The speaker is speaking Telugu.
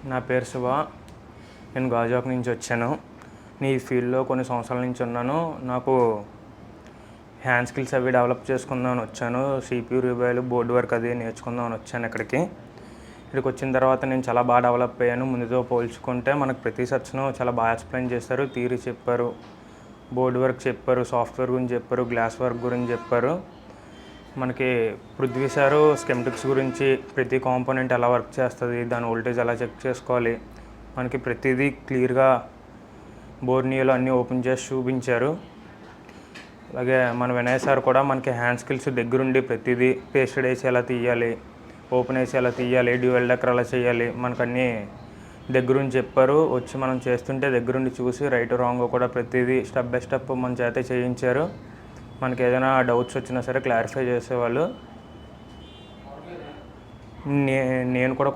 నా పేరు శివ. నేను గాజువాక నుంచి వచ్చాను. నేను ఈ ఫీల్డ్లో కొన్ని సంవత్సరాల నుంచి ఉన్నాను. నాకు హ్యాండ్ స్కిల్స్ అవి డెవలప్ చేసుకుందామని వచ్చాను. CPU రివైలు బోర్డు వర్క్ అది నేర్చుకుందామని వచ్చాను ఇక్కడికి వచ్చిన తర్వాత నేను చాలా బాగా డెవలప్ అయ్యాను. ముందుతో పోల్చుకుంటే మనకు ప్రతి సెక్షన్ చాలా బాగా ఎక్స్ప్లెయిన్ చేశారు. థియరీ చెప్పారు, బోర్డు వర్క్ చెప్పారు, సాఫ్ట్వేర్ గురించి చెప్పారు, గ్లాస్ వర్క్ గురించి చెప్పారు. మనకి పృథ్వీ సారు స్కెమ్టిక్స్ గురించి, ప్రతి కాంపోనెంట్ ఎలా వర్క్ చేస్తుంది, దాని వోల్టేజ్ ఎలా చెక్ చేసుకోవాలి, మనకి ప్రతిదీ క్లియర్గా బోర్నియోలో అన్నీ ఓపెన్ చేసి చూపించారు. అలాగే మన వినయ్ సార్ కూడా మనకి హ్యాండ్ స్కిల్స్ దగ్గరుండి ప్రతిదీ పేస్టెడ్ వేసి ఎలా తీయాలి, ఓపెన్ వేసి ఎలా తీయాలి, డ్యూయల్ డెకర్ ఎలా చేయాలి, మనకన్నీ దగ్గరుండి చెప్పారు. వచ్చి మనం చేస్తుంటే దగ్గరుండి చూసి రైట్ రాంగ్ కూడా ప్రతిదీ స్టెప్ బై స్టెప్ మన చేత చేయించారు. మనకి ఏదైనా డౌట్స్ వచ్చినా సరే క్లారిఫై చేసేవాళ్ళు. నేను కూడా